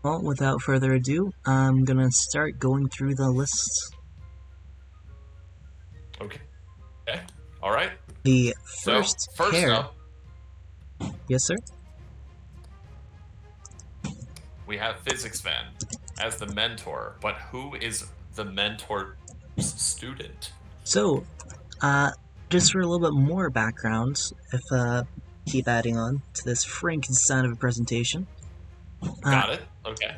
Well, without further ado, I'm gonna start going through the lists. Okay. All right. The So, first first pair. up, Yes, sir? we have Visixfan as the mentor. But who is the mentor's student? So, just for a little bit more background, if keep adding on to this Frankenstein of a presentation. Got it? Okay.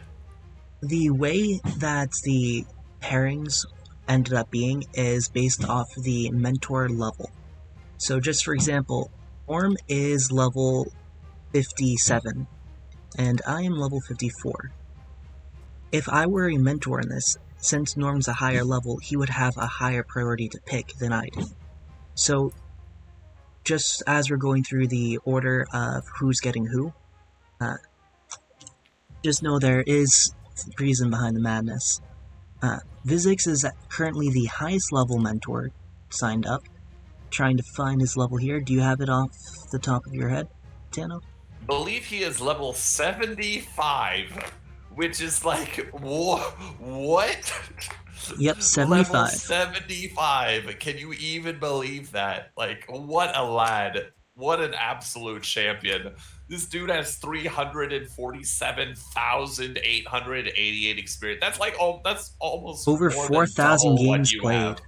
The way that the pairings ended up being is based off the mentor level. So just for example, Orm is level 57, and I am level 54. If I were a mentor in this, since Norm's a higher level, he would have a higher priority to pick than I do. So, just as we're going through the order of who's getting who, just know there is reason behind the madness. Visix is currently the highest level mentor signed up. Trying to find his level here. Do you have it off the top of your head, Tano? Believe he is level 75, which is like, what? Yep, Level 75. 75. Can you even believe that? Like, what a lad. What an absolute champion. This dude has 347,888 experience. That's like, that's almost Over more than 4,000 double what games you played. have.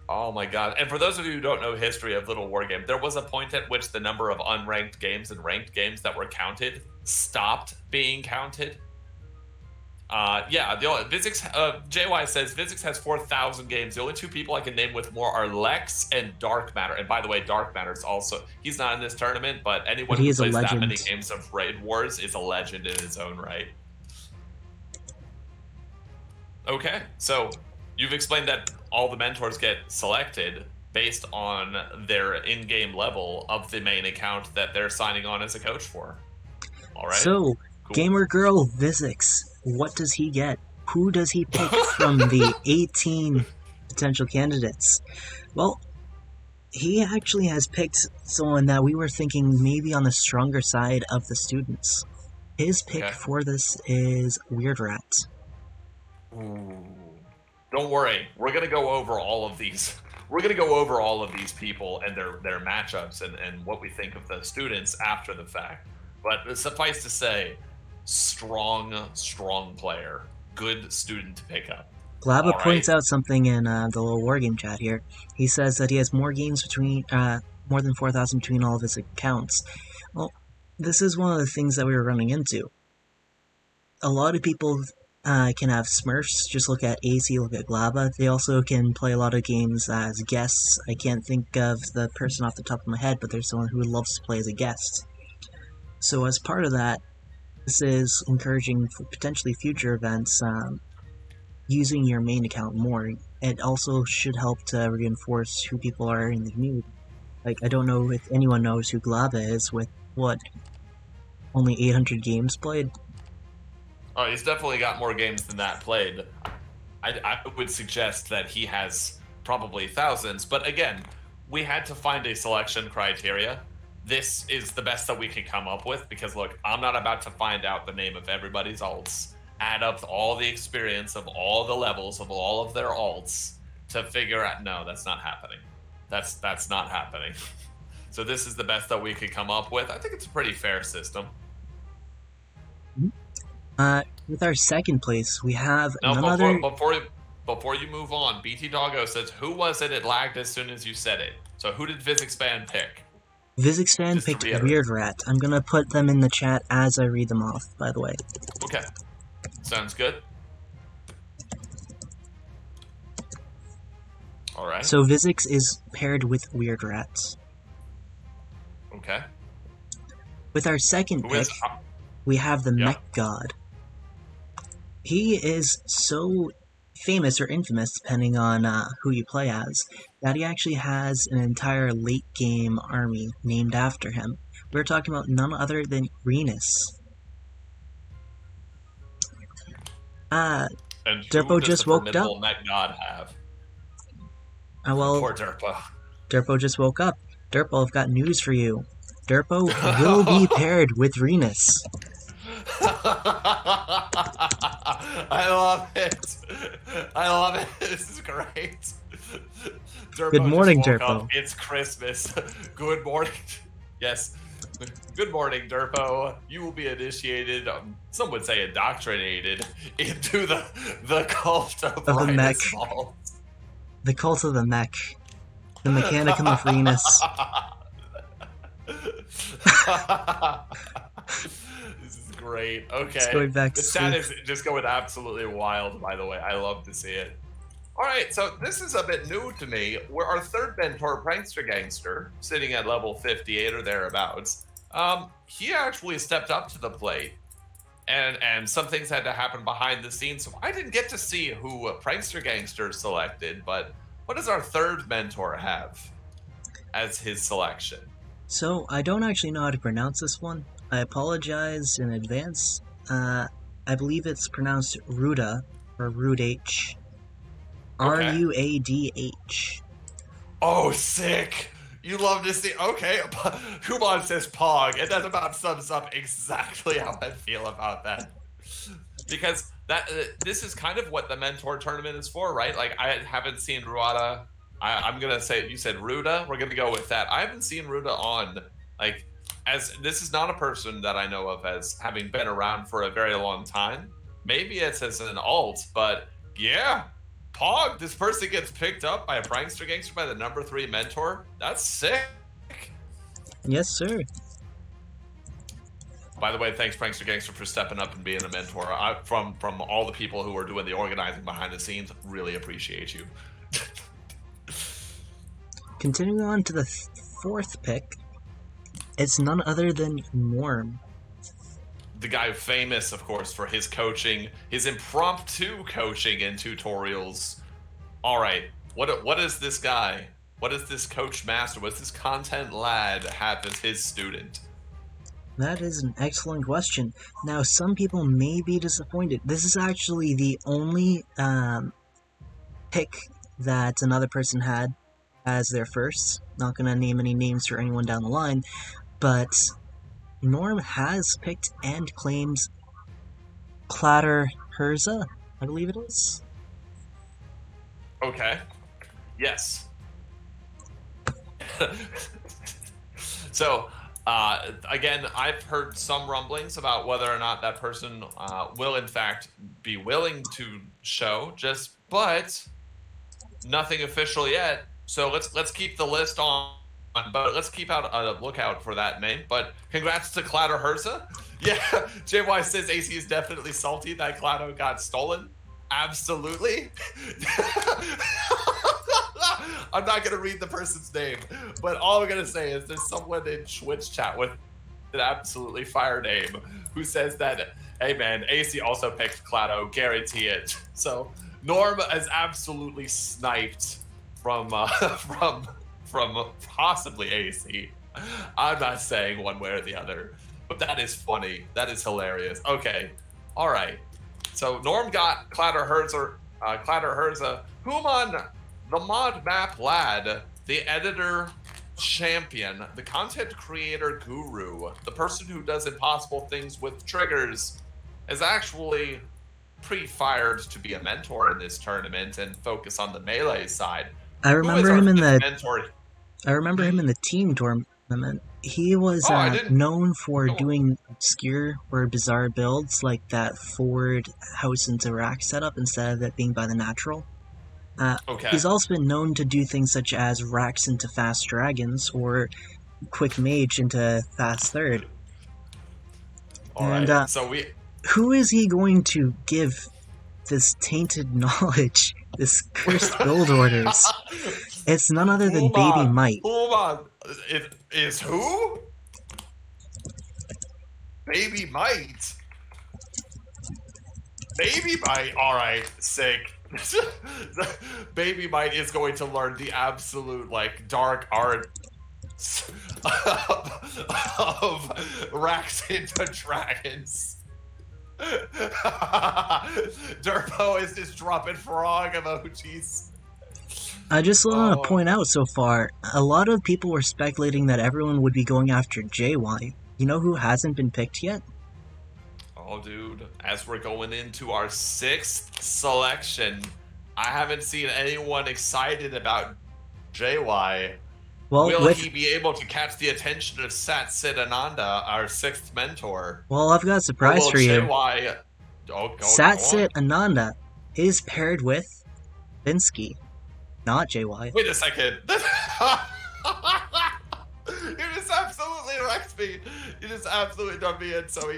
Oh my god. And for those of you who don't know history of Little War Game, there was a point at which the number of unranked games and ranked games that were counted stopped being counted. JY says Visix has 4,000 games. The only two people I can name with more are Lex and Dark Matter. And by the way, Dark Matter's also, he's not in this tournament, but anyone who plays that many games of Raid Wars is a legend in his own right. Okay, so you've explained that all the mentors get selected based on their in-game level of the main account that they're signing on as a coach for. All right. So, cool. Gamer Girl Visix, what does he get? Who does he pick from the 18 potential candidates? Well, he actually has picked someone that we were thinking maybe on the stronger side of the students. His pick for this is Weird Rat. Ooh. Don't worry, we're gonna go over all of these. We're gonna go over all of these people and their matchups and what we think of the students after the fact. But suffice to say, strong player, good student to pick up. Glaba points out something in the little wargame chat here. He says that he has more games between more than 4,000 between all of his accounts. Well, this is one of the things that we were running into. A lot of people can have Smurfs. Just look at Aicy, look at Glaba. They also can play a lot of games as guests. I can't think of the person off the top of my head, but there's someone who loves to play as a guest. So as part of that, this is encouraging for potentially future events using your main account more. It also should help to reinforce who people are in the community. Like, I don't know if anyone knows who Glaba is with, what, only 800 games played? Oh, he's definitely got more games than that played. I would suggest that he has probably thousands, but again, we had to find a selection criteria. This is the best that we could come up with, because look, I'm not about to find out the name of everybody's alts, add up all the experience of all the levels of all of their alts to figure out, no, that's not happening. That's not happening. So this is the best that we could come up with. I think it's a pretty fair system. With our second place, we have Before you move on, BT Doggo says, who was it? It lagged as soon as you said it. So who did Visixfan pick? Visixfan picked Weird Rat. I'm gonna put them in the chat as I read them off, by the way. Okay. Sounds good. Alright. So Visix is paired with Weird Rat. Okay. With our second pick, we have the Mech God. He is so famous or infamous, depending on who you play as, that he actually has an entire late-game army named after him. We're talking about none other than Rynus. Derpo just woke up. Mech God have? Well, poor Derpo. Derpo just woke up. Derpo, I've got news for you. Derpo will be paired with Rynus. I love it. I love it. This is great. Durbo Good morning, just woke Durbo. up. It's Christmas. Good morning. Yes. Good morning, Durbo. You will be initiated, some would say indoctrinated, into the cult of the mech. Rynus Vault. The cult of the mech. The mechanicum of Rynus. This is great. Okay. It's going back The to chat sleep. is just going absolutely wild, by the way. I love to see it. All right, so this is a bit new to me. We're our third mentor, PranksterGangster, sitting at level 58 or thereabouts. He actually stepped up to the plate, and some things had to happen behind the scenes. So I didn't get to see who PranksterGangster selected, but what does our third mentor have as his selection? So, I don't actually know how to pronounce this one. I apologize in advance. I believe it's pronounced Ruda, or Rudh. Okay. Ruadh. Oh, sick! You love to see. Okay, Humon says Pog, and that about sums up exactly how I feel about that. Because that this is kind of what the mentor tournament is for, right? Like, I haven't seen Ruada. I'm gonna say, you said Ruda. We're gonna go with that. I haven't seen Ruda on, like, as this is not a person that I know of as having been around for a very long time. Maybe it's as an alt, but yeah. Pog, this person gets picked up by a PranksterGangster by the number 3 mentor. That's sick. Yes, sir. By the way, thanks PranksterGangster for stepping up and being a mentor. From all the people who are doing the organizing behind the scenes, really appreciate you. Continuing on to the fourth pick, it's none other than Norm. The guy famous, of course, for his coaching, his impromptu coaching and tutorials. All right, what is this guy? What is this coach master? What's this content lad have as his student? That is an excellent question. Now, some people may be disappointed. This is actually the only pick that another person had as their first. Not going to name any names for anyone down the line, but Norm has picked and claims Clatter Herza, I believe it is. Okay. Yes. So, again, I've heard some rumblings about whether or not that person will, in fact, be willing to show. But nothing official yet. So let's keep the list on. But let's keep out a lookout for that name. But congrats to Clatter Herza. Yeah, JY says AC is definitely salty that Clado got stolen. Absolutely. I'm not going to read the person's name, but all I'm going to say is there's someone in Twitch chat with an absolutely fire name who says that, hey man, AC also picked Clado, guarantee it. So Norm is absolutely sniped from possibly AC. I'm not saying one way or the other, but that is funny. That is hilarious. Okay, all right. So Norm got Clatter Herza, Humon, the mod map lad, the editor champion, the content creator guru, the person who does impossible things with triggers, is actually pre-fired to be a mentor in this tournament and focus on the melee side. I remember him in the mentor? I remember him in the team tournament. He was known for doing obscure or bizarre builds like that forward house into rack setup instead of it being by the natural. Okay. He's also been known to do things such as racks into fast dragons or quick mage into fast third. Alright, so who is he going to give this tainted knowledge, this cursed build orders? It's none other than Baby Might. Hold on. It is who? Baby Might. Baby Might. Alright, sick. Baby Might is going to learn the absolute, like, dark art of racks into dragons. Durbo is just dropping frog emojis. I just want to point out so far, a lot of people were speculating that everyone would be going after JY. You know who hasn't been picked yet? Oh, dude, as we're going into our 6th selection, I haven't seen anyone excited about JY. Well, Will he be able to catch the attention of SatCitAnanda, our 6th mentor? I've got a Or surprise will for you. JY... Oh, go on. SatCitAnanda is paired with Vinsky, not JY. Wait a second. You just absolutely wrecked me. You just absolutely done me in. So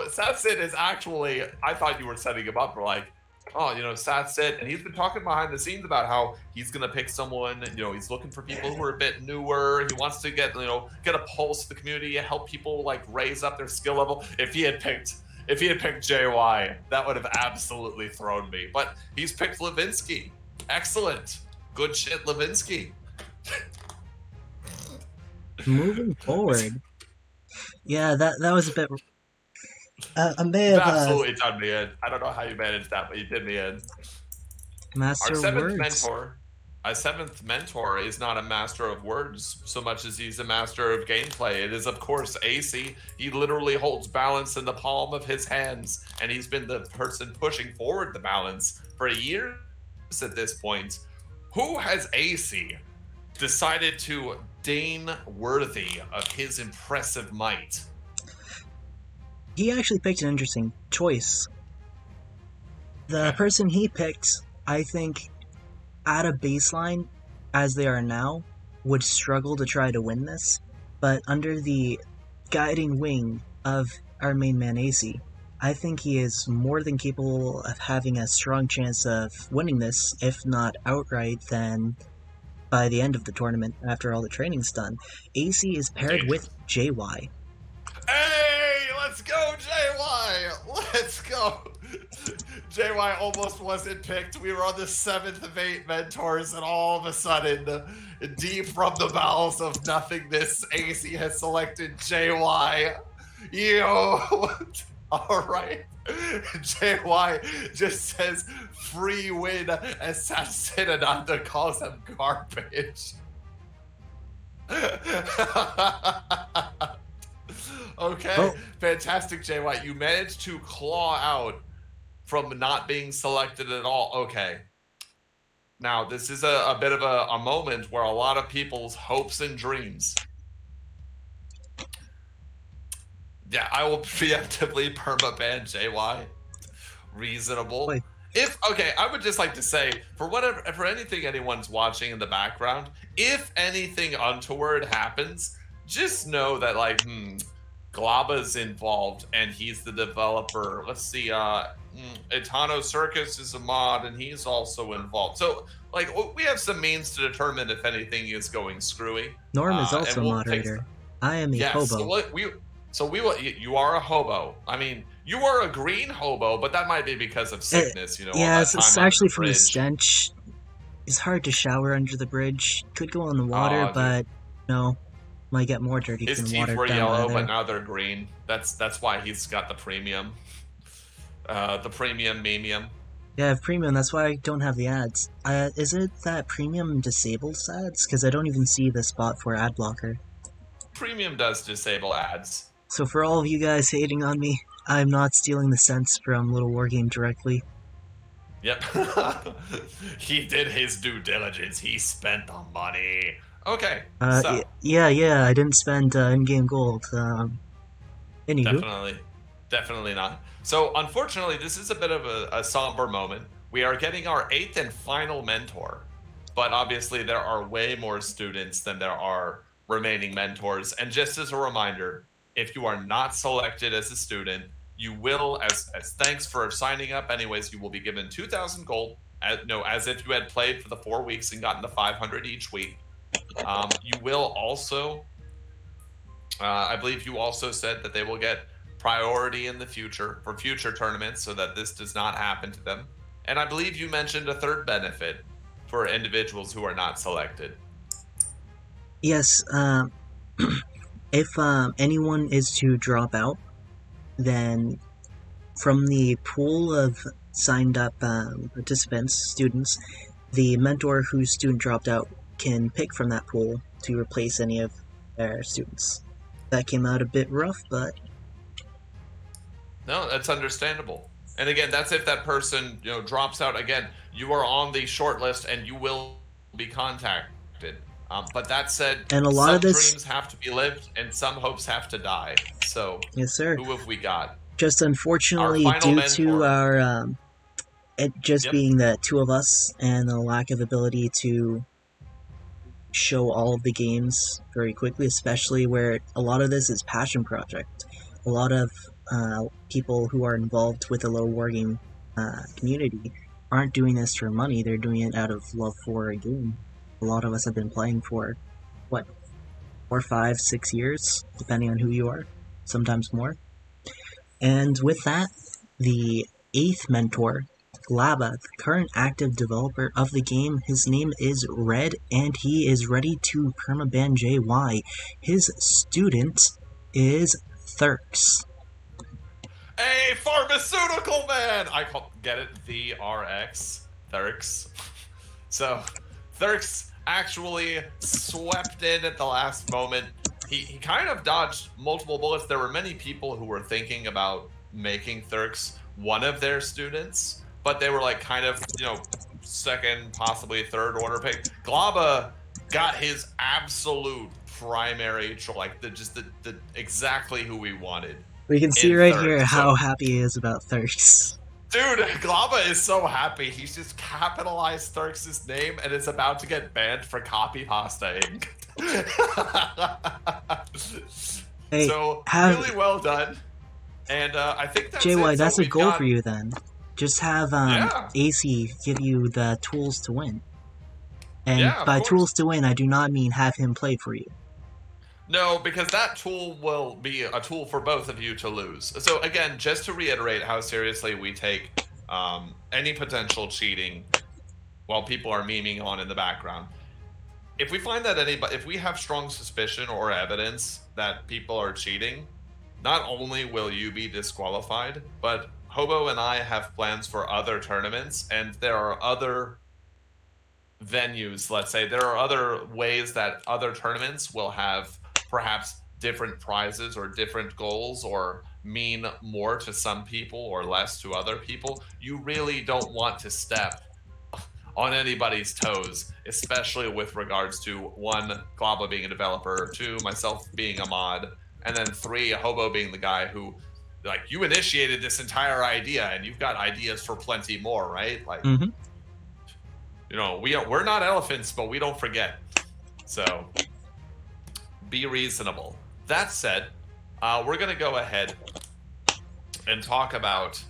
SatCit is actually, I thought you were setting him up for like, oh, SatCit, and he's been talking behind the scenes about how he's gonna pick someone, he's looking for people who are a bit newer. He wants to get a pulse of the community, help people like raise up their skill level. If he had picked JY, that would have absolutely thrown me. But he's picked Levinsky. Excellent. Good shit, Levinsky. Moving forward. Yeah, that was a bit... I may have... absolutely done me in. I don't know how you managed that, but you did me in. Master Our words. seventh mentor is not a master of words so much as he's a master of gameplay. It is, of course, Aicy. He literally holds balance in the palm of his hands, and he's been the person pushing forward the balance for years at this point. Who has Aicy decided to deign worthy of his impressive might? He actually picked an interesting choice. The person he picked, I think, at a baseline, as they are now, would struggle to try to win this, but under the guiding wing of our main man Aicy, I think he is more than capable of having a strong chance of winning this, if not outright, then by the end of the tournament, after all the training's done. Aicy is paired with JY. Hey, let's go, JY! Let's go! JY almost wasn't picked. We were on the 7th of 8 mentors, and all of a sudden, deep from the bowels of nothingness, Aicy has selected JY. Yo! Alright. JY just says free win as SatCitAnanda calls him garbage. Okay, fantastic, JY. You managed to claw out from not being selected at all. Okay. Now, this is a bit of a moment where a lot of people's hopes and dreams. Yeah, I will preemptively permaban JY. Reasonable. Wait. I would just like to say, for anything anyone's watching in the background, if anything untoward happens, just know that Glaba's involved, and he's the developer. Let's see, ItanoCircus is a mod, and he's also involved. So, we have some means to determine if anything is going screwy. Norm is also a moderator. I am a hobo. You are a hobo. I mean, you are a green hobo, but that might be because of sickness, Yeah, it's actually from the stench. It's hard to shower under the bridge. Could go on the water, but no. Might get more dirty His from teeth water were down yellow, there. but now they're green. That's why he's got the premium. The premium memium. Yeah, I have premium, that's why I don't have the ads. Is it that premium disables ads? Because I don't even see the spot for ad blocker. Premium does disable ads. So for all of you guys hating on me, I'm not stealing the cents from Little Wargame directly. Yep. He did his due diligence. He spent the money. Okay. Yeah, I didn't spend in-game gold. Anywho. Definitely not. So, unfortunately, this is a bit of a somber moment. We are getting our 8th and final mentor, but obviously there are way more students than there are remaining mentors. And just as a reminder, if you are not selected as a student, you will, as thanks for signing up anyways, you will be given 2,000 gold, as if you had played for the 4 weeks and gotten the 500 each week. You will also, I believe you also said that they will get priority in the future for future tournaments so that this does not happen to them. And I believe you mentioned a third benefit for individuals who are not selected. Yes, if anyone is to drop out, then from the pool of signed up participants, students, the mentor whose student dropped out can pick from that pool to replace any of their students. That came out a bit rough, but... No, that's understandable. And again, that's if that person, drops out. Again, you are on the short list and you will be contacted. But that said, And a lot of some this, dreams have to be lived and some hopes have to die. So, yes, sir. who have we got? Just Our unfortunately, final due to mentor. our it just Yep. being the two of us and the lack of ability to show all of the games very quickly, especially where a lot of this is passion project. A lot of people who are involved with the low wargame community aren't doing this for money, they're doing it out of love for a game. A lot of us have been playing for, what, 4, 5, 6 years, depending on who you are, sometimes more. And with that, the 8th mentor, Glaba, the current active developer of the game, his name is Red, and he is ready to permaban JY. His student is Thurks. A pharmaceutical man! Get it? The RX. Thurks. So, Thurks actually swept in at the last moment. He kind of dodged multiple bullets. There were many people who were thinking about making Thurks one of their students, but they were like kind of, second, possibly third order pick. Glaba got his absolute primary, the exactly who we wanted. We can see right third. here how happy he is about Thurks. Dude, Glaba is so happy. He's just capitalized Thurks' name and is about to get banned for copy pastaing. Hey, so, really well done. And I think that's JY, it. that's So a goal for you then. Just have Aicy give you the tools to win. And by tools to win, I do not mean have him play for you. No, because that tool will be a tool for both of you to lose. So again, just to reiterate how seriously we take any potential cheating while people are memeing on in the background. If we find that if we have strong suspicion or evidence that people are cheating, not only will you be disqualified, but Hobo and I have plans for other tournaments, and there are other venues, let's say. There are other ways that other tournaments will have perhaps different prizes or different goals or mean more to some people or less to other people. You really don't want to step on anybody's toes, especially with regards to 1, Glaba being a developer, 2, myself being a mod, and then 3, Hobo being the guy who, like, you initiated this entire idea and you've got ideas for plenty more, right? Like, we're not elephants, but we don't forget. So, be reasonable. That said, we're going to go ahead and talk about,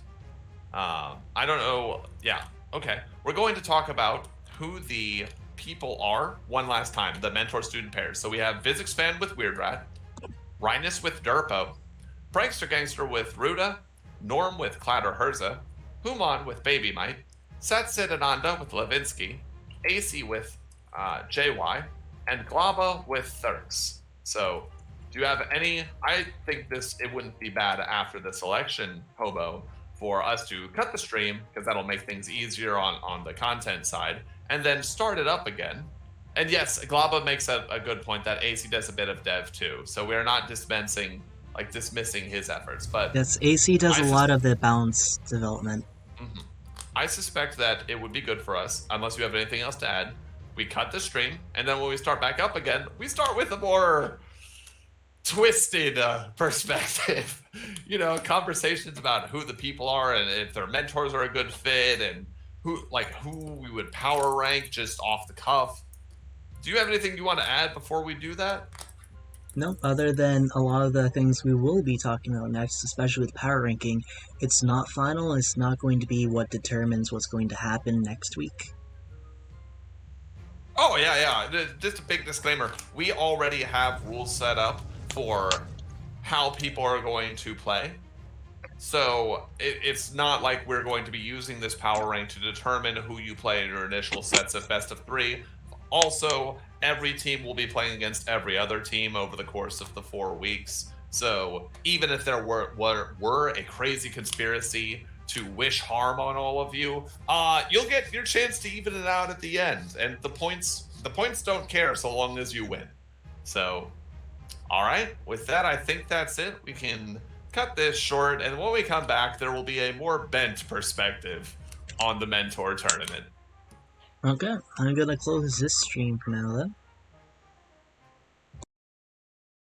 I don't know, yeah, okay. We're going to talk about who the people are one last time, the mentor-student pairs. So we have Visixfan with Weird Rat, Rynus with Derpo, PranksterGangster with Ruda, Norm with Clatter Herza, Humon with Baby Mite, SatCitAnanda with Levinsky, Aicy with JY, and Glaba with Thurks. So, do you have any? I think it wouldn't be bad after the selection, Hobo, for us to cut the stream, because that'll make things easier on the content side, and then start it up again. And yes, Glaba makes a good point that AC does a bit of dev too, so we're not dismissing his efforts. But yes, AC does a lot of the balance development. I suspect that it would be good for us, unless you have anything else to add. We cut the stream, and then when we start back up again, we start with a more twisted perspective. Conversations about who the people are and if their mentors are a good fit, and who we would power rank just off the cuff. Do you have anything you want to add before we do that? No, other than a lot of the things we will be talking about next, especially with power ranking. It's not final, it's not going to be what determines what's going to happen next week. Oh, yeah. Just a big disclaimer. We already have rules set up for how people are going to play. So it's not like we're going to be using this power rank to determine who you play in your initial sets of best of 3. Also, every team will be playing against every other team over the course of the 4 weeks. So even if there were a crazy conspiracy to wish harm on all of you, you'll get your chance to even it out at the end. And the points don't care so long as you win. So, all right, with that, I think that's it. We can cut this short, and when we come back, there will be a more bent perspective on the Mentor tournament. Okay, I'm gonna close this stream for now then.